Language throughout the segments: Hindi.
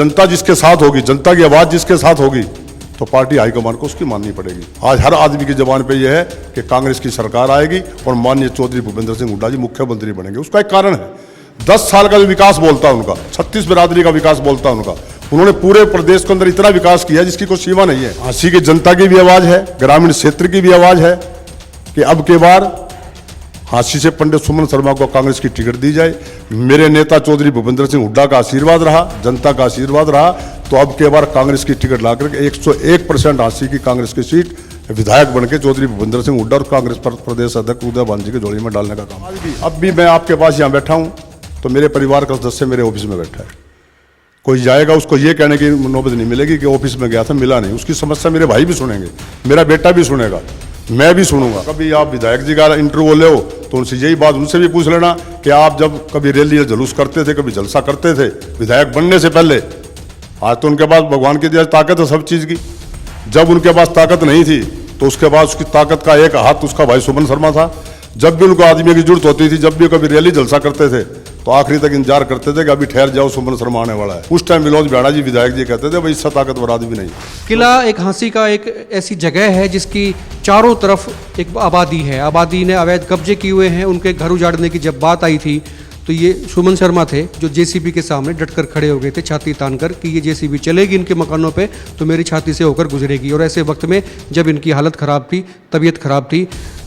जनता जिसके साथ होगी, जनता की आवाज जिसके साथ होगी, तो पार्टी हाईकमान को उसकी माननी पड़ेगी। आज हर आदमी की जबान पे यह है कि कांग्रेस की सरकार आएगी और माननीय चौधरी भूपेंद्र सिंह हुड्डा जी मुख्यमंत्री बनेंगे। उसका एक कारण है, 10 साल का जो विकास बोलता है उनका, 36 बिरादरी का विकास बोलता है उनका, उन्होंने पूरे प्रदेश के अंदर इतना विकास किया जिसकी कोई सीमा नहीं है। झांसी की जनता की भी आवाज है, ग्रामीण क्षेत्र की भी आवाज है कि अब के बार झांसी से पंडित सुमन शर्मा को कांग्रेस की टिकट दी जाए। मेरे नेता चौधरी भूपेंद्र सिंह हुड्डा का आशीर्वाद रहा, जनता का आशीर्वाद रहा, तो अब के बार कांग्रेस की टिकट लाकर 101% झांसी की कांग्रेस की सीट विधायक बनकर चौधरी भूपेंद्र सिंह हुड्डा और कांग्रेस प्रदेश अध्यक्ष उदय भान जी की झोली में डालने का काम। अब भी मैं आपके पास यहाँ बैठा हूँ तो मेरे परिवार का सदस्य मेरे ऑफिस में बैठा है। कोई जाएगा उसको ये कहने की नौबत नहीं मिलेगी कि ऑफिस में गया था मिला नहीं। उसकी समस्या मेरे भाई भी सुनेंगे, मेरा बेटा भी सुनेगा, मैं भी सुनूंगा। कभी आप विधायक जी का इंटरव्यू ले हो तो उनसे यही बात उनसे भी पूछ लेना कि आप जब कभी रैली या जुलूस करते थे, कभी जलसा करते थे विधायक बनने से पहले, आज तो उनके पास भगवान की दिया ताकत है सब चीज़ की। जब उनके पास ताकत नहीं थी तो उसके बाद उसकी ताकत का एक हाथ उसका भाई सुमन शर्मा था। जब भी उनको आदमी की जरूरत होती थी, जब भी कभी रैली जलसा करते थे तो आखिरी तक इंतजार करते थे कि अभी ठहर जाओ सुमन शर्मा आने वाला है। उस टाइम विनोद बिहाड़ा जी विधायक जी कहते थे भाई इससे ताकतवर आदमी नहीं। किला एक झांसी का एक ऐसी जगह है जिसकी चारों तरफ एक आबादी है, आबादी ने अवैध कब्जे किए हुए हैं। उनके घर उजाड़ने की जब बात आई थी तो ये सुमन शर्मा थे जो जेसीबी के सामने डटकर खड़े हो गए थे, छाती तानकर कि ये जेसीबी चलेगी इनके मकानों पे तो मेरी छाती से होकर गुजरेगी। और ऐसे वक्त में जब इनकी हालत ख़राब थी, तबीयत ख़राब थी,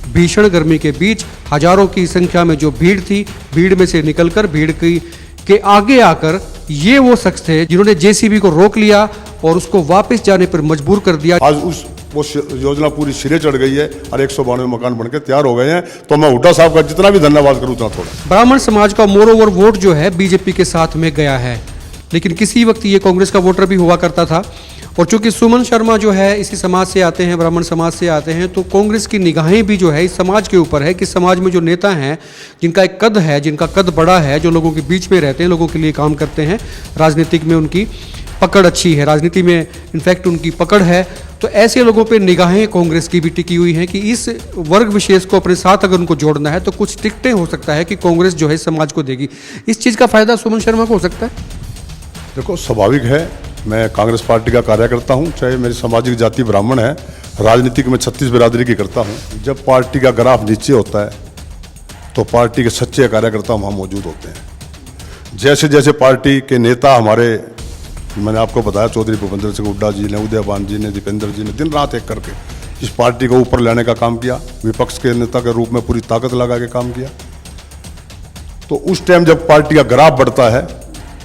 भीषण गर्मी के बीच हजारों की संख्या में जो भीड़ थी, भीड़ में से निकलकर भीड़ के आगे आकर ये वो शख्स थे जिन्होंने जेसीबी को रोक लिया और उसको वापस जाने पर मजबूर कर दिया। आज वो योजना पूरी सिरे चढ़ गई है और 192 मकान बनकर तैयार हो गए हैं। तो मैं हुड्डा साहब का जितना भी धन्यवाद करूँ उतना थोड़ा। ब्राह्मण समाज का मोरोवर वोट जो है बीजेपी के साथ में गया है, लेकिन किसी वक्त ये कांग्रेस का वोटर भी हुआ करता था। और चूंकि सुमन शर्मा जो है इसी समाज से आते हैं, ब्राह्मण समाज से आते हैं, तो कांग्रेस की निगाहें भी जो है इस समाज के ऊपर है कि समाज में जो नेता हैं जिनका एक कद है, जिनका कद बड़ा है, जो लोगों के बीच में रहते हैं, लोगों के लिए काम करते हैं, राजनीतिक में उनकी पकड़ अच्छी है, राजनीति में इनफैक्ट उनकी पकड़ है, तो ऐसे लोगों पे निगाहें कांग्रेस की भी टिकी हुई हैं कि इस वर्ग विशेष को अपने साथ अगर उनको जोड़ना है तो कुछ टिकटें हो सकता है कि कांग्रेस जो है समाज को देगी। इस चीज़ का फायदा सुमन शर्मा को हो सकता है। देखो स्वाभाविक है, मैं कांग्रेस पार्टी का कार्यकर्ता हूं, चाहे मेरी सामाजिक जाति ब्राह्मण है, राजनीतिक में 36 बिरादरी की करता हूं। जब पार्टी का ग्राफ नीचे होता है तो पार्टी के सच्चे कार्यकर्ता वहाँ मौजूद होते हैं। जैसे जैसे पार्टी के नेता हमारे, मैंने आपको बताया चौधरी भूपेंद्र सिंह हुड्डा जी ने, उदय भान जी ने, दीपेंद्र जी ने दिन रात एक करके इस पार्टी को ऊपर लाने का काम किया, विपक्ष के नेता के रूप में पूरी ताकत लगा के काम किया। तो उस टाइम जब पार्टी का ग्राफ बढ़ता है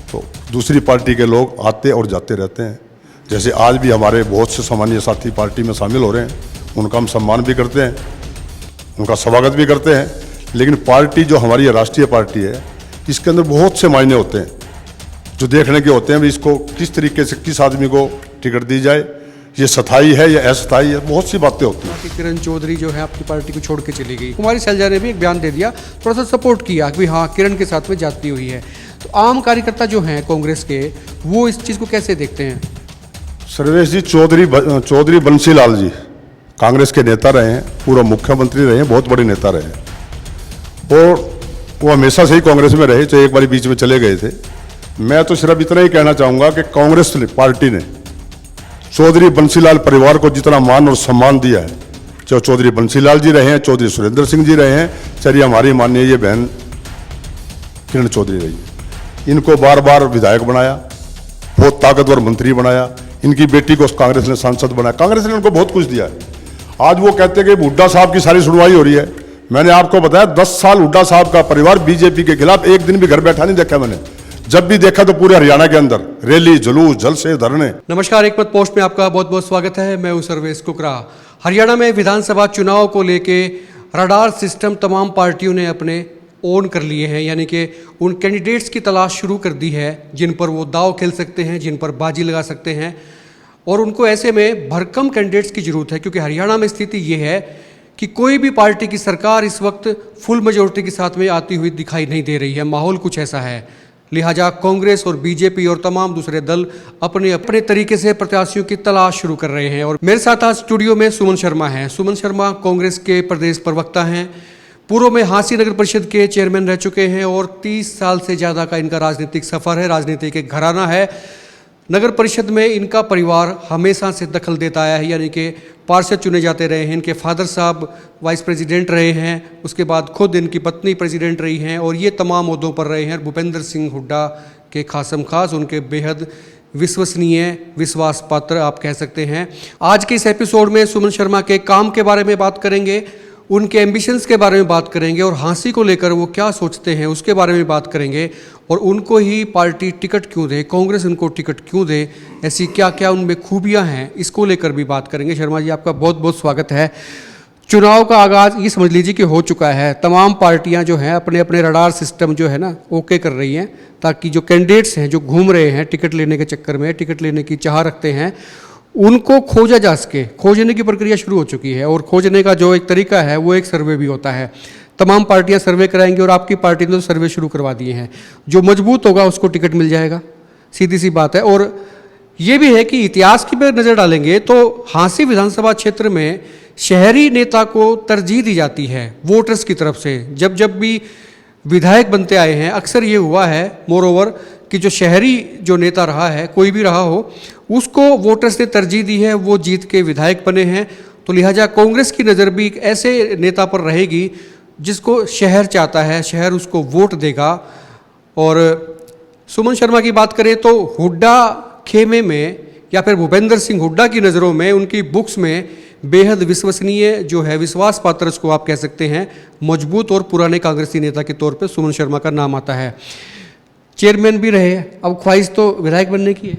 तो दूसरी पार्टी के लोग आते और जाते रहते हैं। जैसे आज भी हमारे बहुत से सामान्य साथी पार्टी में शामिल हो रहे हैं, उनका हम सम्मान भी करते हैं, उनका स्वागत भी करते हैं। लेकिन पार्टी जो हमारी राष्ट्रीय पार्टी है इसके अंदर बहुत से मायने होते हैं जो देखने के होते हैं भी इसको किस तरीके से किस आदमी को टिकट दी जाए, ये स्थायी है या अस्थायी है, बहुत सी बातें होती हैं। किरण चौधरी जो है आपकी पार्टी को छोड़ के चली गई, कुमारी सैलजा ने भी एक बयान दे दिया, थोड़ा सा सपोर्ट किया कि हाँ किरण के साथ में जाती हुई है। तो आम कार्यकर्ता जो हैं कांग्रेस के वो इस चीज़ को कैसे देखते हैं? सर्वेश जी, चौधरी बंसीलाल जी कांग्रेस के नेता रहे हैं, पूर्व मुख्यमंत्री रहे हैं, बहुत बड़े नेता रहे हैं और वो हमेशा से ही कांग्रेस में रहे, चाहे एक बार बीच में चले गए थे। मैं तो सिर्फ इतना ही कहना चाहूँगा कि कांग्रेस पार्टी ने चौधरी बंसीलाल परिवार को जितना मान और सम्मान दिया है, चाहे चौधरी बंसीलाल जी रहे हैं, चौधरी सुरेंद्र सिंह जी रहे हैं, चाहे हमारी माननीय ये बहन किरण चौधरी रही है, इनको बार बार विधायक बनाया, बहुत ताकतवर मंत्री बनाया, इनकी बेटी को कांग्रेस ने सांसद बनाया, कांग्रेस ने उनको बहुत कुछ दिया है। आज वो कहते हैं कि हुड्डा साहब की सारी सुनवाई हो रही है। मैंने आपको बताया 10 साल हुड्डा साहब का परिवार बीजेपी के खिलाफ एक दिन भी घर बैठा नहीं देखा मैंने। जब भी देखा तो पूरे हरियाणा के अंदर रैली, जुलूस, जलसे, धरने। नमस्कार, एक मत पोस्ट में आपका बहुत बहुत स्वागत है। मैं हूं सर्वेश कुकरा। हरियाणा में विधानसभा चुनाव को लेके रडार सिस्टम तमाम पार्टियों ने अपने ओन कर लिए हैं, यानी कि उन कैंडिडेट्स की तलाश शुरू कर दी है जिन पर वो दाव खेल सकते हैं, जिन पर बाजी लगा सकते हैं। और उनको ऐसे में भरकम कैंडिडेट्स की ज़रूरत है क्योंकि हरियाणा में स्थिति ये है कि कोई भी पार्टी की सरकार इस वक्त फुल मेजोरिटी के साथ में आती हुई दिखाई नहीं दे रही है। माहौल कुछ ऐसा है, लिहाजा कांग्रेस और बीजेपी और तमाम दूसरे दल अपने अपने तरीके से प्रत्याशियों की तलाश शुरू कर रहे हैं। और मेरे साथ आज स्टूडियो में सुमन शर्मा हैं। सुमन शर्मा कांग्रेस के प्रदेश प्रवक्ता हैं, पूर्व में झांसी नगर परिषद के चेयरमैन रह चुके हैं और 30 साल से ज़्यादा का इनका राजनीतिक सफ़र है, राजनीति के घराना है। नगर परिषद में इनका परिवार हमेशा से दखल देता आया है, यानी कि पार्षद चुने जाते रहे हैं। इनके फादर साहब वाइस प्रेसिडेंट रहे हैं, उसके बाद खुद इनकी पत्नी प्रेसिडेंट रही हैं और ये तमाम ओहदों पर रहे हैं। भूपेंद्र सिंह हुड्डा के खासम खास उनके बेहद विश्वसनीय, विश्वास पात्र आप कह सकते हैं। आज के इस एपिसोड में सुमन शर्मा के काम के बारे में बात करेंगे, उनके एम्बिशंस के बारे में बात करेंगे और हाँसी को लेकर वो क्या सोचते हैं उसके बारे में बात करेंगे और उनको ही पार्टी टिकट क्यों दे, कांग्रेस उनको टिकट क्यों दे, ऐसी क्या क्या उनमें खूबियां हैं, इसको लेकर भी बात करेंगे। शर्मा जी, आपका बहुत बहुत स्वागत है। चुनाव का आगाज़ ये समझ लीजिए कि हो चुका है। तमाम पार्टियां जो हैं अपने अपने रडार सिस्टम जो है ना ओके कर रही हैं, ताकि जो कैंडिडेट्स हैं जो घूम रहे हैं टिकट लेने के चक्कर में, टिकट लेने की चाह रखते हैं, उनको खोजा जा सके। खोजने की प्रक्रिया शुरू हो चुकी है और खोजने का जो एक तरीका है वो एक सर्वे भी होता है। तमाम पार्टियां सर्वे कराएंगी और आपकी पार्टी ने तो सर्वे शुरू करवा दिए हैं। जो मजबूत होगा उसको टिकट मिल जाएगा, सीधी सी बात है। और ये भी है कि इतिहास की पर नज़र डालेंगे तो हाँसी विधानसभा क्षेत्र में शहरी नेता को तरजीह दी जाती है वोटर्स की तरफ से। जब जब भी विधायक बनते आए हैं अक्सर ये हुआ है मोर ओवर कि जो शहरी जो नेता रहा है, कोई भी रहा हो, उसको वोटर्स ने तरजीह दी है, वो जीत के विधायक बने हैं। तो लिहाजा कांग्रेस की नज़र भी एक ऐसे नेता पर रहेगी जिसको शहर चाहता है, शहर उसको वोट देगा। और सुमन शर्मा की बात करें तो हुड्डा खेमे में या फिर भूपेंद्र सिंह हुड्डा की नज़रों में, उनकी बुक्स में बेहद विश्वसनीय जो है, विश्वास पात्र उसको आप कह सकते हैं, मजबूत और पुराने कांग्रेसी नेता के तौर पे सुमन शर्मा का नाम आता है। चेयरमैन भी रहे, अब ख्वाहिश तो विधायक बनने की है।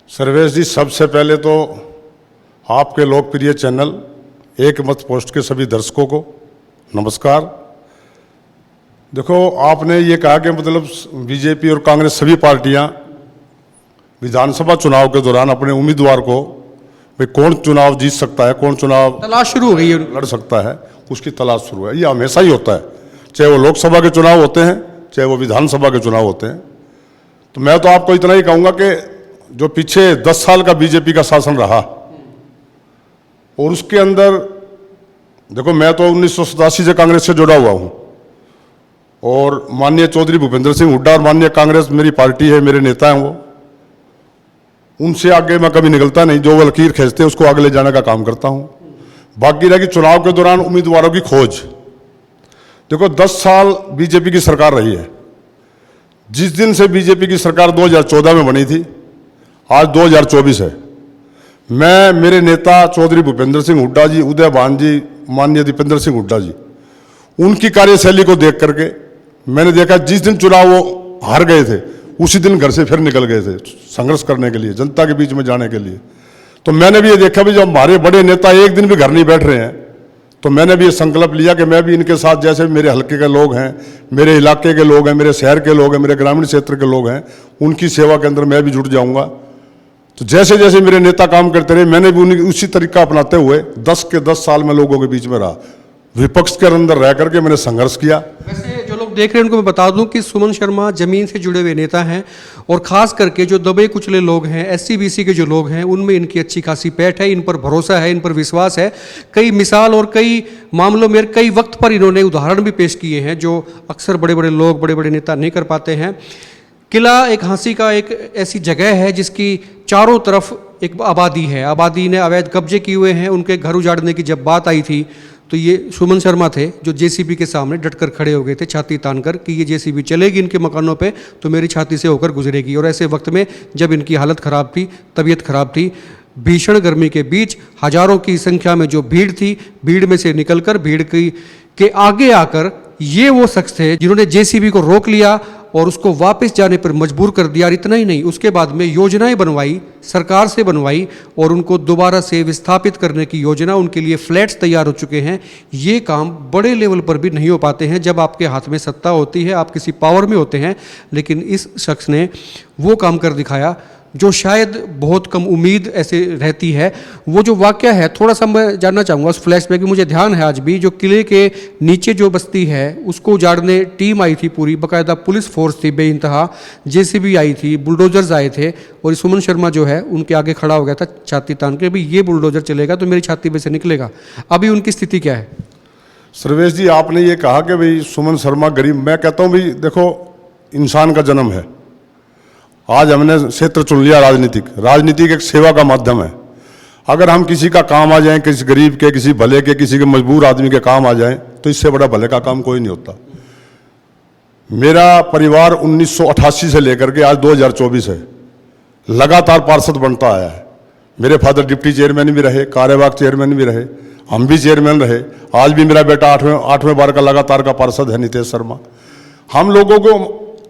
सर्वेश जी, सबसे पहले तो आपके लोकप्रिय चैनल एक मत पोस्ट के सभी दर्शकों को नमस्कार। देखो, आपने ये कहा कि मतलब बीजेपी और कांग्रेस सभी पार्टियां विधानसभा चुनाव के दौरान अपने उम्मीदवार को, भाई कौन चुनाव जीत सकता है, कौन चुनाव तलाश शुरू हो गई है, लड़ सकता है, उसकी तलाश शुरू है। ये हमेशा ही होता है, चाहे वो लोकसभा के चुनाव होते हैं, चाहे वो विधानसभा के चुनाव होते हैं। तो मैं तो आपको इतना ही कहूँगा कि जो पीछे 10 साल का बीजेपी का शासन रहा और उसके अंदर देखो, मैं तो 1987 से कांग्रेस से जुड़ा हुआ हूँ और माननीय चौधरी भूपेंद्र सिंह हुड्डा और माननीय कांग्रेस मेरी पार्टी है, मेरे नेता हैं, वो उनसे आगे मैं कभी निकलता नहीं। जो वो लकीर खींचते हैं उसको आगे ले जाने का काम करता हूँ। बाकी रह कि चुनाव के दौरान उम्मीदवारों की खोज, देखो 10 साल बीजेपी की सरकार रही है। जिस दिन से बीजेपी की सरकार 2014 में बनी थी, आज 2024 है। मैं, मेरे नेता चौधरी भूपेंद्र सिंह हुड्डा जी, उदय भान जी, माननीय दीपेंद्र सिंह हुड्डा जी, उनकी कार्यशैली को देख करके मैंने देखा जिस दिन चुनाव वो हार गए थे उसी दिन घर से फिर निकल गए थे संघर्ष करने के लिए, जनता के बीच में जाने के लिए। तो मैंने भी ये देखा भी जब हमारे बड़े नेता एक दिन भी घर नहीं बैठ रहे हैं, तो मैंने भी ये संकल्प लिया कि मैं भी इनके साथ, जैसे मेरे हल्के के लोग हैं, मेरे इलाके के लोग हैं, मेरे शहर के लोग हैं, मेरे ग्रामीण क्षेत्र के लोग हैं, उनकी सेवा के अंदर मैं भी जुट जाऊंगा। तो जैसे जैसे मेरे नेता काम करते रहे, मैंने भी उन्हीं उसी तरीका अपनाते हुए 10 के 10 साल में लोगों के बीच में रहा, विपक्ष के अंदर रह करके मैंने संघर्ष किया। वैसे जो लोग देख रहे हैं उनको मैं बता दूं कि सुमन शर्मा जमीन से जुड़े हुए नेता हैं और खास करके जो दबे कुचले लोग हैं, SC BC के जो लोग हैं, उनमें इनकी अच्छी खासी पैठ है, इन पर भरोसा है, इन पर विश्वास है। कई मिसाल और कई मामलों में कई वक्त पर इन्होंने उदाहरण भी पेश किए हैं जो अक्सर बड़े बड़े लोग, बड़े बड़े नेता नहीं कर पाते हैं। किला एक हाँसी का एक ऐसी जगह है जिसकी चारों तरफ एक आबादी है, आबादी ने अवैध कब्जे किए हुए हैं। उनके घर उजाड़ने की जब बात आई थी तो ये सुमन शर्मा थे जो JCB के सामने डटकर खड़े हो गए थे, छाती तानकर, कि ये JCB चलेगी इनके मकानों पे तो मेरी छाती से होकर गुजरेगी। और ऐसे वक्त में जब इनकी हालत ख़राब थी, तबीयत ख़राब थी, भीषण गर्मी के बीच हजारों की संख्या में जो भीड़ थी, भीड़ में से निकलकर भीड़ के आगे आकर ये वो शख्स थे जिन्होंने JCB को रोक लिया और उसको वापस जाने पर मजबूर कर दिया। और इतना ही नहीं, उसके बाद में योजनाएं बनवाई, सरकार से बनवाई और उनको दोबारा से विस्थापित करने की योजना, उनके लिए फ्लैट्स तैयार हो चुके हैं। ये काम बड़े लेवल पर भी नहीं हो पाते हैं जब आपके हाथ में सत्ता होती है, आप किसी पावर में होते हैं। लेकिन इस शख्स ने वो काम कर दिखाया जो शायद बहुत कम उम्मीद ऐसे रहती है। वो जो वाक़या है थोड़ा सा मैं जानना चाहूँगा, उस फ्लैशबैक में मुझे ध्यान है आज भी, जो किले के नीचे जो बस्ती है उसको उजाड़ने टीम आई थी पूरी, बाकायदा पुलिस फोर्स थी बेइंतहा, JCB आई थी, बुलडोजर्स आए थे और सुमन शर्मा जो है उनके आगे खड़ा हो गया था छाती तान के, भाई ये बुलडोजर चलेगा तो मेरी छाती में से निकलेगा। अभी उनकी स्थिति क्या है? सर्वेश जी, आपने ये कहा कि भाई सुमन शर्मा गरीब, मैं कहता हूँ भाई देखो, इंसान का जन्म है, आज हमने क्षेत्र चुन लिया राजनीति एक सेवा का माध्यम है। अगर हम किसी का काम आ जाएं, किसी गरीब के, किसी भले के, किसी के मजबूर आदमी के काम आ जाएं, तो इससे बड़ा भले का काम कोई नहीं होता। मेरा परिवार 1988 से लेकर के आज 2024 है, लगातार पार्षद बनता आया है। मेरे फादर डिप्टी चेयरमैन भी रहे, कार्यवाहक चेयरमैन भी रहे, हम भी चेयरमैन रहे। आज भी मेरा बेटा आठवें बार का लगातार का पार्षद है, नितेश शर्मा। हम लोगों को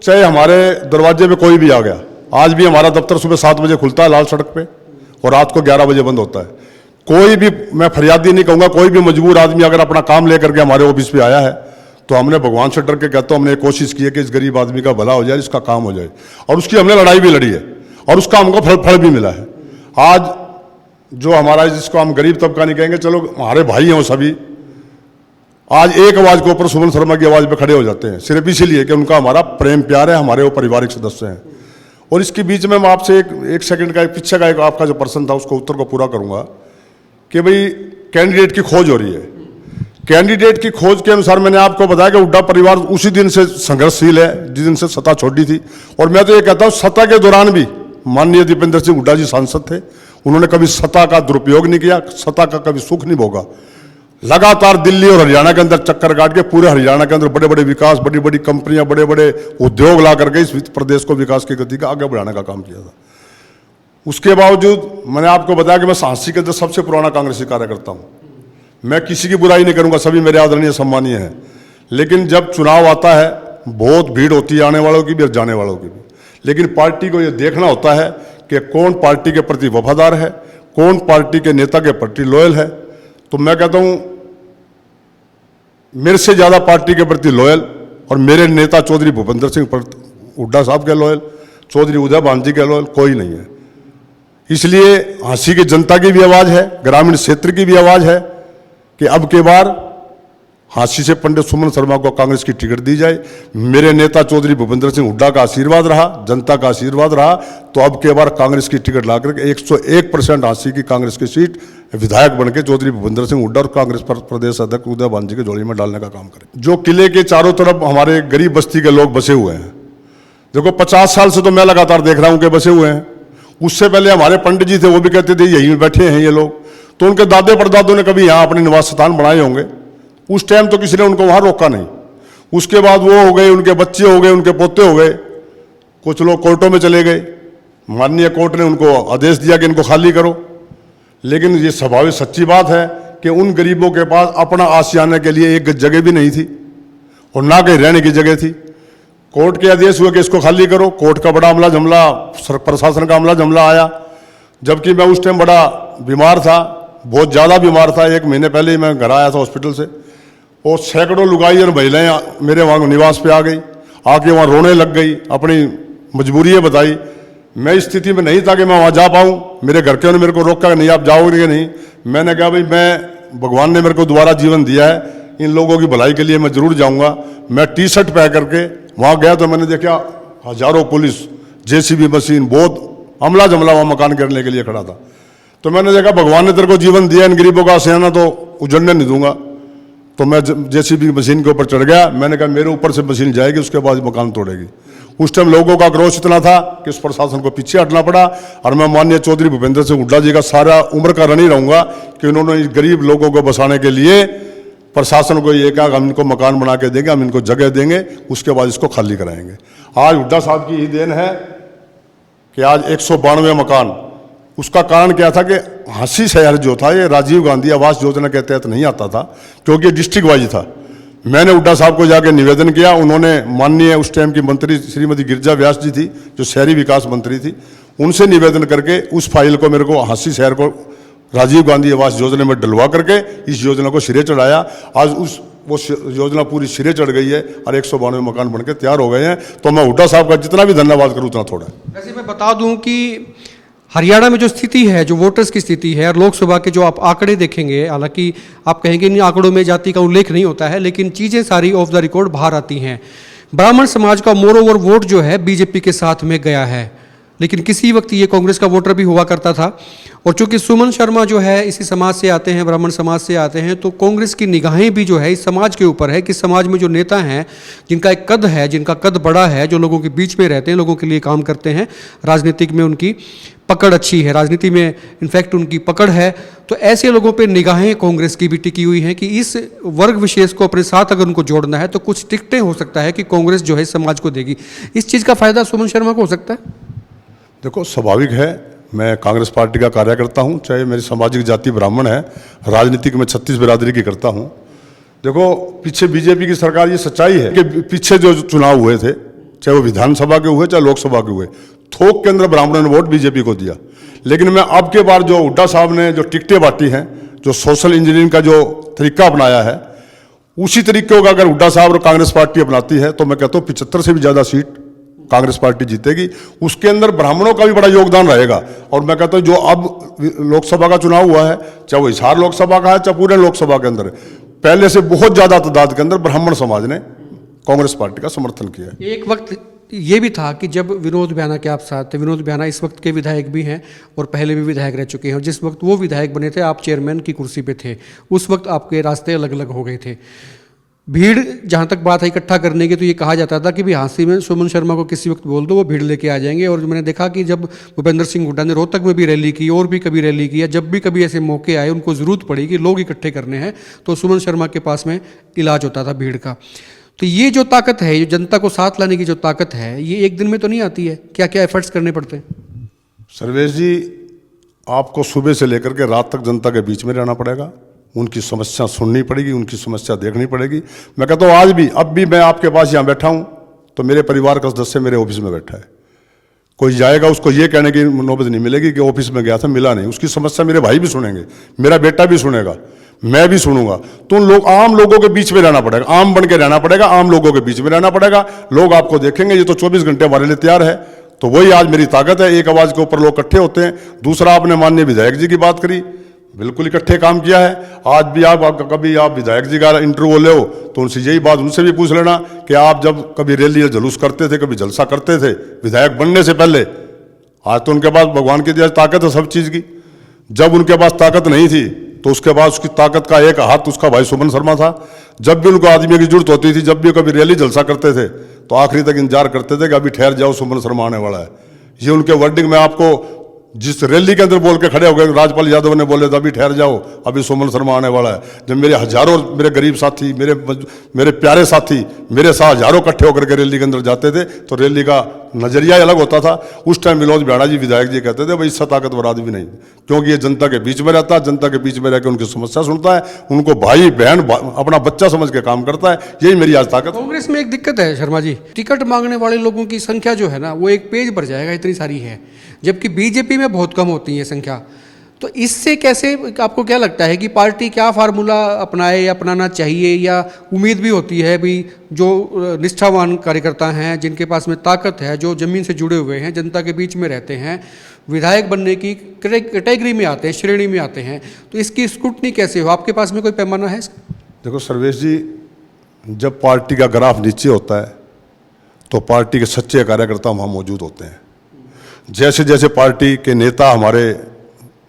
चाहे हमारे दरवाजे पे कोई भी आ गया, आज भी हमारा दफ्तर सुबह 7 बजे खुलता है लाल सड़क पे और रात को 11 बजे बंद होता है। कोई भी, मैं फरियादी नहीं कहूँगा, कोई भी मजबूर आदमी अगर अपना काम लेकर के हमारे ऑफिस पे आया है तो हमने भगवान से डर के कहता हूँ, हमने कोशिश की है कि इस गरीब आदमी का भला हो जाए, इसका काम हो जाए, और उसकी हमने लड़ाई भी लड़ी है और उसका हमको फल भी मिला है। आज जो हमारा, जिसको हम गरीब तबका नहीं कहेंगे, चलो हमारे भाई हैं वो सभी, आज एक आवाज के ऊपर सुमन शर्मा की आवाज पे खड़े हो जाते हैं, सिर्फ इसीलिए कि उनका हमारा प्रेम प्यार है, हमारे वो पारिवारिक सदस्य हैं। और इसके बीच में मैं आपसे एक सेकंड का, पीछे का एक आपका जो प्रश्न था उसको उत्तर को पूरा करूंगा कि भाई कैंडिडेट की खोज हो रही है। कैंडिडेट की खोज के अनुसार मैंने आपको बताया कि हुड्डा परिवार उसी दिन से संघर्षशील है जिस दिन से सत्ता छोड़ी थी। और मैं तो ये कहता हूँ, सत्ता के दौरान भी माननीय दीपेंद्र सिंह हुड्डा जी सांसद थे, उन्होंने कभी सत्ता का दुरुपयोग नहीं किया, सत्ता का कभी सुख नहीं भोगा। लगातार दिल्ली और हरियाणा के अंदर चक्कर काट के पूरे हरियाणा के अंदर बड़े बड़े विकास, बड़ी बड़ी कंपनियां, बड़े बड़े उद्योग ला करके इस प्रदेश को विकास की गति का आगे बढ़ाने का काम किया था। उसके बावजूद मैंने आपको बताया कि मैं सांसी के अंदर सबसे पुराना कांग्रेसी कार्यकर्ता हूं। मैं किसी की बुराई नहीं करूंगा, सभी मेरे आदरणीय सम्मानीय हैं। लेकिन जब चुनाव आता है, बहुत भीड़ होती है आने वालों की भी और जाने वालों की भी। लेकिन पार्टी को यह देखना होता है कि कौन पार्टी के प्रति वफादार है, कौन पार्टी के नेता के प्रति लॉयल है। तो मैं कहता हूं, मेरे से ज्यादा पार्टी के प्रति लॉयल और मेरे नेता चौधरी भूपेंद्र सिंह हुड्डा साहब के लॉयल, चौधरी उदय भान जी के लॉयल कोई नहीं है। इसलिए झांसी की जनता की भी आवाज है, ग्रामीण क्षेत्र की भी आवाज है कि अब के बार झांसी से पंडित सुमन शर्मा को कांग्रेस की टिकट दी जाए। मेरे नेता चौधरी भूपेंद्र सिंह हुड्डा का आशीर्वाद रहा, जनता का आशीर्वाद रहा, तो अब के बार कांग्रेस की टिकट ला करके 101% झांसी की कांग्रेस की सीट विधायक बनके चौधरी भूपेंद्र सिंह हुड्डा और कांग्रेस प्रदेश अध्यक्ष उदय भान जी की झोली में डालने का काम करें। जो किले के चारों तरफ हमारे गरीब बस्ती के लोग बसे हुए हैं, देखो 50 साल से तो मैं लगातार देख रहा हूं कि बसे हुए हैं। उससे पहले हमारे पंडित जी थे, वो भी कहते थे यहीं बैठे हैं ये लोग, तो उनके दादे परदादों ने कभी यहाँ अपने निवास स्थान बनाए होंगे। उस टाइम तो किसी ने उनको वहां रोका नहीं। उसके बाद वो हो गए, उनके बच्चे हो गए, उनके पोते हो गए, कुछ लोग कोर्टों में चले गए, माननीय कोर्ट ने उनको आदेश दिया कि इनको खाली करो। लेकिन ये स्वाभाविक सच्ची बात है कि उन गरीबों के पास अपना आशियाने के लिए एक जगह भी नहीं थी और ना कहीं रहने की जगह थी। कोर्ट के आदेश हुए कि इसको खाली करो। कोर्ट का बड़ा अमला जमला, प्रशासन का अमला जमला आया, जबकि मैं उस टाइम बड़ा बीमार था, बहुत ज़्यादा बीमार था। 1 महीने पहले ही मैं घर आया था हॉस्पिटल से, और सैकड़ों लुगाई और महिलाएं मेरे वहाँ निवास पे आ गई, आके वहाँ रोने लग गई, अपनी मजबूरियाँ बताई। मैं इस स्थिति में नहीं था कि मैं वहाँ जा पाऊँ। मेरे घर के ने मेरे को रोका, नहीं आप जाओगे नहीं। मैंने कहा भाई, मैं भगवान ने मेरे को दोबारा जीवन दिया है, इन लोगों की भलाई के लिए मैं जरूर जाऊँगा। मैं टी-शर्ट पहन करके वहाँ गया तो मैंने देखा हजारों पुलिस, जेसीबी मशीन, बहुत अमला जमला वहाँ मकान गिरने के लिए खड़ा था। तो मैंने देखा भगवान ने तेरे को जीवन दिया, इन गरीबों का आशियाना तो उजड़ने नहीं दूंगा। तो मैं जेसीबी मशीन के ऊपर चढ़ गया। मैंने कहा मेरे ऊपर से मशीन जाएगी, उसके बाद मकान तोड़ेगी। उस टाइम लोगों का आक्रोश इतना था कि उस प्रशासन को पीछे हटना पड़ा। और मैं माननीय चौधरी भूपेंद्र सिंह हुड्डा जी का सारा उम्र का ऋणी रहूंगा कि उन्होंने इस गरीब लोगों को बसाने के लिए प्रशासन को ये कहा हम इनको मकान बना के देंगे, हम इनको जगह देंगे, उसके बाद इसको खाली कराएंगे। आज हुड्डा साहब की ही देन है कि आज 192 मकान। उसका कारण क्या था कि झांसी शहर जो था ये राजीव गांधी आवास योजना के तहत नहीं आता था, क्योंकि डिस्ट्रिक्ट वाइज था। मैंने हुड्डा साहब को जाके निवेदन किया। उन्होंने माननीय उस टाइम की मंत्री श्रीमती गिरिजा व्यास जी थी, जो शहरी विकास मंत्री थी, उनसे निवेदन करके उस फाइल को मेरे को झांसी शहर को राजीव गांधी आवास योजना में डलवा करके इस योजना को सिरे चढ़ाया। आज वो योजना पूरी सिरे चढ़ गई है और 192 मकान बनकर तैयार हो गए हैं। तो मैं हुड्डा साहब का जितना भी धन्यवाद करूँ उतना थोड़ा है। वैसे मैं बता दूं कि हरियाणा में जो स्थिति है, जो वोटर्स की स्थिति है, और लोकसभा के जो आप आंकड़े देखेंगे, हालांकि आप कहेंगे इन आंकड़ों में जाति का उल्लेख नहीं होता है, लेकिन चीज़ें सारी ऑफ द रिकॉर्ड बाहर आती हैं। ब्राह्मण समाज का मोर ओवर वोट जो है बीजेपी के साथ में गया है। लेकिन किसी वक्त ये कांग्रेस का वोटर भी हुआ करता था। और चूंकि सुमन शर्मा जो है इसी समाज से आते हैं, ब्राह्मण समाज से आते हैं, तो कांग्रेस की निगाहें भी जो है इस समाज के ऊपर है कि समाज में जो नेता हैं जिनका एक कद है, जिनका कद बड़ा है, जो लोगों के बीच में रहते हैं, लोगों के लिए काम करते हैं, राजनीतिक में उनकी पकड़ अच्छी है, राजनीति में इनफैक्ट उनकी पकड़ है, तो ऐसे लोगों पे निगाहें कांग्रेस की भी टिकी हुई हैं कि इस वर्ग विशेष को अपने साथ अगर उनको जोड़ना है तो कुछ टिकटें हो सकता है कि कांग्रेस जो है समाज को देगी। इस चीज़ का फायदा सुमन शर्मा को हो सकता है। देखो, स्वाभाविक है, मैं कांग्रेस पार्टी का कार्यकर्ता हूं, चाहे मेरी सामाजिक जाति ब्राह्मण है, राजनीतिक में 36 बिरादरी की करता हूं। देखो, पीछे बीजेपी की सरकार, ये सच्चाई है कि पीछे जो चुनाव हुए थे, चाहे वो विधानसभा के हुए चाहे लोकसभा के हुए, थोक के अंदर ब्राह्मणों ने वोट बीजेपी को दिया। लेकिन मैं अब के बार जो हुड्डा साहब ने जो टिकटें बांटी हैं, जो सोशल इंजीनियरिंग का जो तरीका अपनाया है, उसी तरीके का अगर हुड्डा साहब और कांग्रेस पार्टी अपनाती है तो मैं कहता हूँ 75 से भी ज़्यादा सीट कांग्रेस पार्टी जीतेगी। उसके अंदर ब्राह्मणों का भी बड़ा योगदान रहेगा। और मैं कहता हूँ जो अब लोकसभा का चुनाव हुआ है, चाहे वो हिसार लोकसभा का है चाहे पूरे लोकसभा के अंदर, पहले से बहुत ज़्यादा तादाद के अंदर ब्राह्मण समाज ने कांग्रेस पार्टी का समर्थन किया है। एक वक्त ये भी था कि जब विनोद भ्याना के आप साथ थे, विनोद भ्याना इस वक्त के विधायक भी हैं और पहले भी विधायक रह चुके हैं, और जिस वक्त वो विधायक बने थे आप चेयरमैन की कुर्सी पे थे, उस वक्त आपके रास्ते अलग अलग हो गए थे। भीड़, जहाँ तक बात है इकट्ठा करने की, तो ये कहा जाता था कि भी हाँसी में सुमन शर्मा को किसी वक्त बोल दो, वो भीड़ लेके आ जाएंगे। और मैंने देखा कि जब भूपेंद्र सिंह हुड्डा ने रोहतक में भी रैली की और भी कभी रैली की, जब भी कभी ऐसे मौके आए उनको ज़रूरत पड़ी कि लोग इकट्ठे करने हैं, तो सुमन शर्मा के पास में इलाज होता था भीड़ का। तो ये जो ताकत है, ये जनता को साथ लाने की जो ताकत है, ये एक दिन में तो नहीं आती है। क्या क्या एफर्ट्स करने पड़ते हैं? सर्वेश जी, आपको सुबह से लेकर के रात तक जनता के बीच में रहना पड़ेगा, उनकी समस्या सुननी पड़ेगी, उनकी समस्या देखनी पड़ेगी। मैं कहता हूँ आज भी, अब भी मैं आपके पास यहाँ बैठा हूँ तो मेरे परिवार का सदस्य मेरे ऑफिस में बैठा है। कोई जाएगा उसको ये कहने की नौबत नहीं मिलेगी कि ऑफिस में गया था मिला नहीं। उसकी समस्या मेरे भाई भी सुनेंगे, मेरा बेटा भी सुनेगा, मैं भी सुनूंगा। तो उन लोग, आम लोगों के बीच में रहना पड़ेगा, आम बन के रहना पड़ेगा, आम लोगों के बीच में रहना पड़ेगा। लोग आपको देखेंगे, ये तो 24 घंटे हमारे लिए तैयार है। तो वही आज मेरी ताकत है, एक आवाज़ के ऊपर लोग इकट्ठे होते हैं। दूसरा, आपने माननीय विधायक जी की बात करी, बिल्कुल इकट्ठे काम किया है। आज भी आप कभी आप विधायक जी का इंटरव्यू ले हो तो उनसे यही बात, उनसे भी पूछ लेना कि आप जब कभी रैली या जुलूस करते थे, कभी जलसा करते थे विधायक बनने से पहले, आज तो उनके पास भगवान की दिया ताकत है सब चीज़ की। जब उनके पास ताकत नहीं थी तो उसके बाद उसकी ताकत का एक हाथ उसका भाई सुमन शर्मा था। जब भी उनको आदमी की जरूरत होती थी, जब भी कभी रैली जलसा करते थे तो आखिरी तक इंतजार करते थे कि अभी ठहर जाओ, सुमन शर्मा आने वाला है। ये उनके वर्डिंग में आपको जिस रैली के अंदर बोल के खड़े हो गए, राजपाल यादव ने बोले था अभी ठहर जाओ, अभी सुमन शर्मा आने वाला है। जब मेरे हजारों मेरे गरीब साथी, मेरे प्यारे साथी मेरे साथ हजारों इकट्ठे होकर के रैली के अंदर जाते थे तो रैली का नजरिया अलग होता था। उस टाइम विनोद भ्याना जी विधायक जी कहते थे भाई इससे ताकतवर आदमी नहीं, क्योंकि ये जनता के बीच में रहता है, जनता के बीच में रहकर उनकी समस्या सुनता है, उनको भाई बहन अपना बच्चा समझ के काम करता है। यही मेरी आज ताकत। कांग्रेस में एक दिक्कत है शर्मा जी, टिकट मांगने वाले लोगों की संख्या जो है ना वो एक पेज भर जाएगा, इतनी सारी है, जबकि बीजेपी में बहुत कम होती है संख्या। तो इससे कैसे, आपको क्या लगता है कि पार्टी क्या फार्मूला अपनाए, अपनाना चाहिए, या उम्मीद भी होती है भी जो निष्ठावान कार्यकर्ता हैं, जिनके पास में ताकत है, जो ज़मीन से जुड़े हुए हैं, जनता के बीच में रहते हैं, विधायक बनने की कैटेगरी में आते हैं, श्रेणी में आते हैं, तो इसकी स्क्रूटनी कैसे हो? आपके पास में कोई पैमाना है इसका? देखो सर्वेश जी, जब पार्टी का ग्राफ नीचे होता है तो पार्टी के सच्चे कार्यकर्ता वहाँ मौजूद होते हैं। जैसे जैसे पार्टी के नेता हमारे,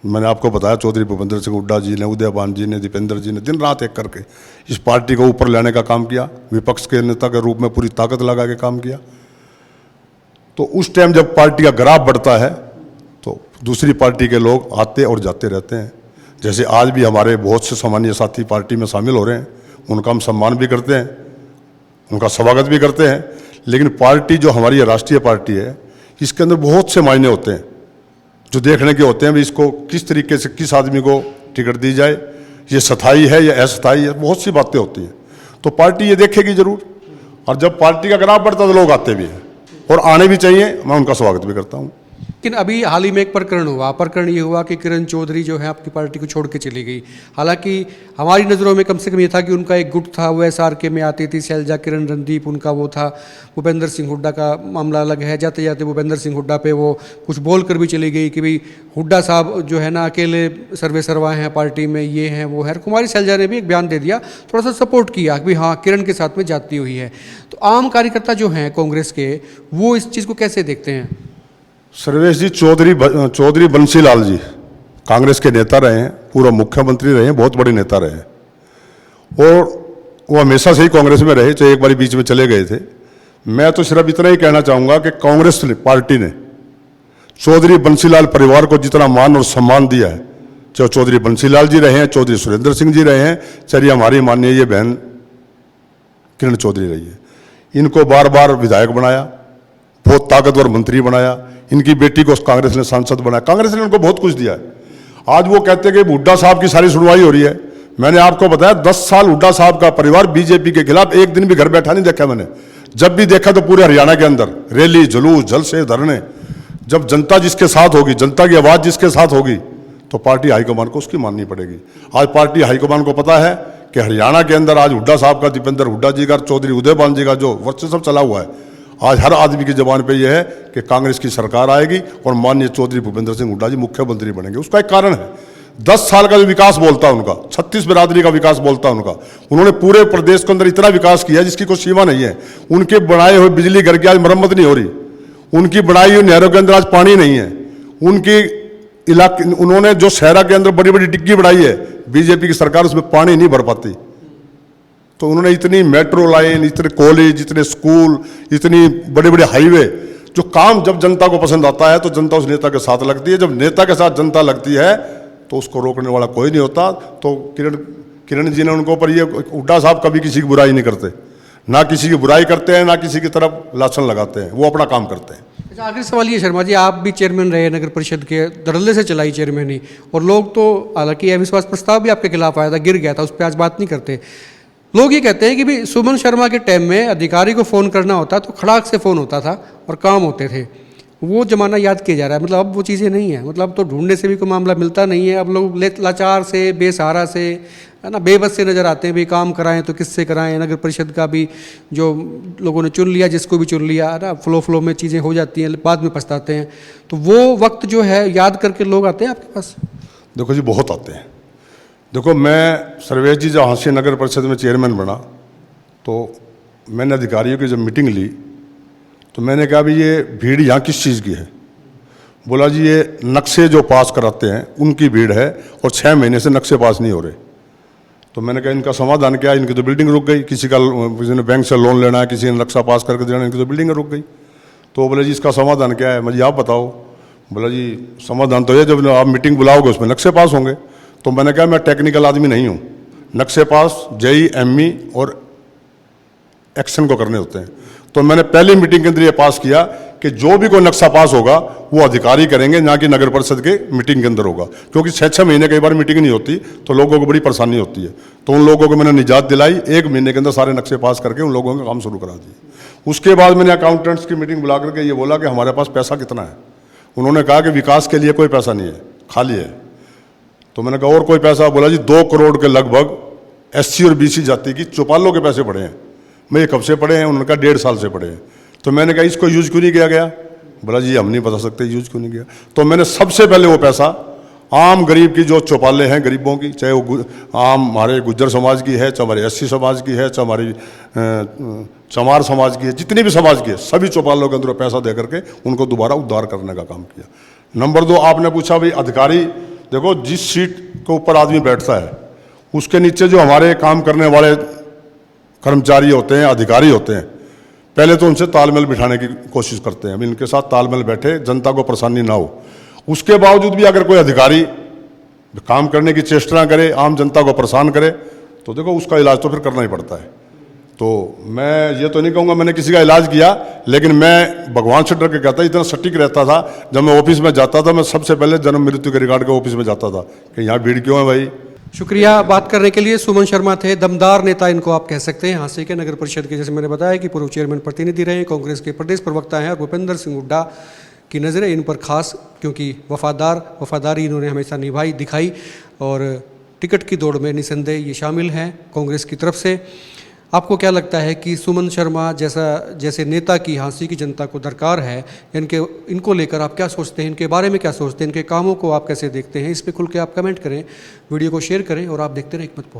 मैंने आपको बताया चौधरी भूपेंद्र सिंह हुड्डा जी ने, उदयभान जी ने, दीपेंद्र जी ने दिन रात एक करके इस पार्टी को ऊपर लाने का काम किया, विपक्ष के नेता के रूप में पूरी ताकत लगा के काम किया। तो उस टाइम जब पार्टी का ग्राफ बढ़ता है तो दूसरी पार्टी के लोग आते और जाते रहते हैं। जैसे आज भी हमारे बहुत से सामान्य साथी पार्टी में शामिल हो रहे हैं, उनका हम सम्मान भी करते हैं, उनका स्वागत भी करते हैं। लेकिन पार्टी जो हमारी राष्ट्रीय पार्टी है, इसके अंदर बहुत से मायने होते हैं जो देखने के होते हैं भी इसको किस तरीके से किस आदमी को टिकट दी जाए, ये स्थायी है या अस्थायी है, बहुत सी बातें होती हैं। तो पार्टी ये देखेगी जरूर, और जब पार्टी का ग्राफ बढ़ता है तो लोग आते भी हैं और आने भी चाहिए, मैं उनका स्वागत भी करता हूँ। लेकिन अभी हाल ही में एक प्रकरण हुआ, प्रकरण ये हुआ कि किरण चौधरी जो है आपकी पार्टी को छोड़ के चली गई। हालांकि हमारी नज़रों में कम से कम ये था कि उनका एक गुट था, वो SRK में आती थी, शैलजा किरण रणदीप उनका वो था। भूपेंद्र सिंह हुड्डा का मामला अलग है, जाते जाते भूपेंद्र सिंह हुड्डा पे वो कुछ बोल कर भी चली गई कि भाई हुड्डा साहब जो है ना अकेले सर्वे सर्वा हैं पार्टी में, ये हैं वो है। कुमारी शैलजा ने भी एक बयान दे दिया, थोड़ा सा सपोर्ट किया कि हाँ किरण के साथ में जाती हुई है। तो आम कार्यकर्ता जो हैं कांग्रेस के, वो इस चीज़ को कैसे देखते हैं? सर्वेश जी, चौधरी बंसीलाल जी कांग्रेस के नेता रहे हैं, पूर्व मुख्यमंत्री रहे हैं, बहुत बड़े नेता रहे हैं और वो हमेशा से ही कांग्रेस में रहे, चाहे एक बार बीच में चले गए थे। मैं तो सिर्फ इतना ही कहना चाहूँगा कि कांग्रेस पार्टी ने चौधरी बंसीलाल परिवार को जितना मान और सम्मान दिया है, चाहे चौधरी बंसीलाल जी रहे हैं, चौधरी सुरेंद्र सिंह जी रहे हैं, चाहे हमारी माननीय ये बहन किरण चौधरी रही है, इनको बार बार विधायक बनाया, बहुत ताकतवर मंत्री बनाया, इनकी बेटी को कांग्रेस ने सांसद बनाया, कांग्रेस ने उनको बहुत कुछ दिया है। आज वो कहते हैं कि हुड्डा साहब की सारी सुनवाई हो रही है। मैंने आपको बताया 10 साल हुड्डा साहब का परिवार बीजेपी के खिलाफ एक दिन भी घर बैठा नहीं देखा मैंने। जब भी देखा तो पूरे हरियाणा के अंदर रैली, जुलूस, जलसे, धरने। जब जनता जिसके साथ होगी, जनता की आवाज जिसके साथ होगी, तो पार्टी हाईकमान को उसकी माननी पड़ेगी। आज पार्टी हाईकमान को पता है कि हरियाणा के अंदर आज हुड्डा साहब का, दीपेंद्र हुड्डा जी का, चौधरी उदयभान जी का जो वर्चस्व चला हुआ है, आज हर आदमी की जबान पे यह है कि कांग्रेस की सरकार आएगी और माननीय चौधरी भूपेंद्र सिंह हुड्डा जी मुख्यमंत्री बनेंगे। उसका एक कारण है, 10 साल का जो विकास बोलता है उनका, 36 बिरादरी का विकास बोलता है उनका, उन्होंने पूरे प्रदेश के अंदर इतना विकास किया जिसकी कोई सीमा नहीं है। उनके बनाए हुए बिजली घर की आज मरम्मत नहीं हो रही, उनकी बनाई हुई नहरों के अंदर आज पानी नहीं है, उनकी इलाके, उन्होंने जो शहरा के अंदर बड़ी बड़ी डिग्गी बढ़ाई है, बीजेपी की सरकार उसमें पानी नहीं भर पाती। तो उन्होंने इतनी मेट्रो लाइन, इतने कॉलेज, इतने स्कूल, इतनी बड़े बड़े हाईवे, जो काम जब जनता को पसंद आता है तो जनता उस नेता के साथ लगती है। जब नेता के साथ जनता लगती है तो उसको रोकने वाला कोई नहीं होता। तो किरण जी ने उनको पर ये, हुड्डा साहब कभी किसी की बुराई नहीं करते, ना किसी की बुराई करते हैं, ना किसी की तरफ लाछन लगाते हैं, वो अपना काम करते हैं। अच्छा, आखिरी सवाल ये शर्मा जी, आप भी चेयरमैन रहे नगर परिषद के, धड़ल्ले से चलाई चेयरमैनी, और लोग तो, हालांकि अविश्वास प्रस्ताव भी आपके खिलाफ आया था, गिर गया था, उस पर आज बात नहीं करते। लोग ये कहते हैं कि भाई सुमन शर्मा के टाइम में अधिकारी को फ़ोन करना होता तो खड़ाक से फ़ोन होता था और काम होते थे, वो ज़माना याद किया जा रहा है। मतलब अब वो चीज़ें नहीं है, मतलब अब तो ढूंढने से भी कोई मामला मिलता नहीं है। अब लोग लाचार से, बेसहारा से, है ना, बेबस से नज़र आते हैं। भाई काम कराएं तो किससे कराएं, नगर परिषद का भी जो लोगों ने चुन लिया, जिसको भी चुन लिया, है ना, फ्लो में चीज़ें हो जाती हैं, बाद में पछताते हैं। तो वो वक्त जो है याद करके लोग आते हैं आपके पास? देखो जी, बहुत आते हैं। देखो, मैं सर्वेश जी जहाँ से नगर परिषद में चेयरमैन बना तो मैंने अधिकारियों की जब मीटिंग ली तो मैंने कहा भी ये भीड़ यहाँ किस चीज़ की है। बोला जी ये नक्शे जो पास कराते हैं उनकी भीड़ है और 6 महीने से नक्शे पास नहीं हो रहे। तो मैंने कहा इनका समाधान क्या है, इनकी तो बिल्डिंग रुक गई, किसी ने बैंक से लोन लेना है, किसी ने नक्शा पास करके देना है, इनकी तो बिल्डिंग रुक गई। तो बोले जी इसका समाधान क्या है, मुझे आप बताओ। बोला जी समाधान तो ये, जब आप मीटिंग बुलाओगे उसमें नक्शे पास होंगे। तो मैंने कहा मैं टेक्निकल आदमी नहीं हूँ, नक्शे पास JEE ME और एक्शन को करने होते हैं। तो मैंने पहली मीटिंग के अंदर ये पास किया कि जो भी कोई नक्शा पास होगा वो अधिकारी करेंगे, ना कि नगर परिषद के मीटिंग के अंदर होगा, क्योंकि 6-6 महीने कई बार मीटिंग नहीं होती तो लोगों को बड़ी परेशानी होती है। तो उन लोगों को मैंने निजात दिलाई, 1 महीने के अंदर सारे नक्शे पास करके उन लोगों का काम शुरू करा दिए। उसके बाद मैंने अकाउंटेंट्स की मीटिंग बुला करके ये बोला कि हमारे पास पैसा कितना है। उन्होंने कहा कि विकास के लिए कोई पैसा नहीं है, खाली है। तो मैंने कहा और कोई पैसा? बोला जी 2 करोड़ के लगभग SC और BC जाति की चौपालों के पैसे पड़े हैं। मैं ये कब से पड़े हैं? उन्होंने कहा 1.5 साल से पड़े हैं। तो मैंने कहा इसको यूज क्यों नहीं किया गया? बोला जी हम नहीं बता सकते यूज क्यों नहीं किया। तो मैंने सबसे पहले वो पैसा आम गरीब की जो चौपालें हैं गरीबों की, चाहे वो आम हमारे गुज्जर समाज की है, चाहे हमारे SC समाज की है, चाहे हमारी चमार समाज की है, जितनी भी समाज की है, सभी चौपालों के अंदर पैसा दे करके उनको दोबारा उद्धार करने का काम किया। नंबर 2, आपने पूछा भाई अधिकारी, देखो जिस सीट के ऊपर आदमी बैठता है उसके नीचे जो हमारे काम करने वाले कर्मचारी होते हैं, अधिकारी होते हैं, पहले तो उनसे तालमेल बिठाने की कोशिश करते हैं, इनके साथ तालमेल बैठे, जनता को परेशानी ना हो। उसके बावजूद भी अगर कोई अधिकारी काम करने की चेष्टा करे, आम जनता को परेशान करे, तो देखो उसका इलाज तो फिर करना ही पड़ता है। तो मैं ये तो नहीं कहूँगा मैंने किसी का इलाज किया, लेकिन मैं भगवान से डर के कहता, इतना सटीक रहता था। जब मैं ऑफिस में जाता था मैं सबसे पहले जन्म मृत्यु के रिकॉर्ड के ऑफिस में जाता था कि यहाँ भीड़ क्यों है भाई। शुक्रिया बात करने के लिए। सुमन शर्मा थे, दमदार नेता इनको आप कह सकते हैं, हाँसी के नगर परिषद के, जैसे मैंने बताया कि पूर्व चेयरमैन प्रतिनिधि रहे, कांग्रेस के प्रदेश प्रवक्ता हैं, और भूपेंद्र सिंह हुड्डा की नज़रें इन पर खास, क्योंकि वफादारी इन्होंने हमेशा निभाई दिखाई, और टिकट की दौड़ में निसंदेह ये शामिल हैं कांग्रेस की तरफ से। आपको क्या लगता है कि सुमन शर्मा जैसे नेता की हाँसी की जनता को दरकार है, इनको लेकर आप क्या सोचते हैं, इनके बारे में क्या सोचते हैं, इनके कामों को आप कैसे देखते हैं? इस पर खुल के आप कमेंट करें, वीडियो को शेयर करें और आप देखते रहें हिकमत पोस्ट।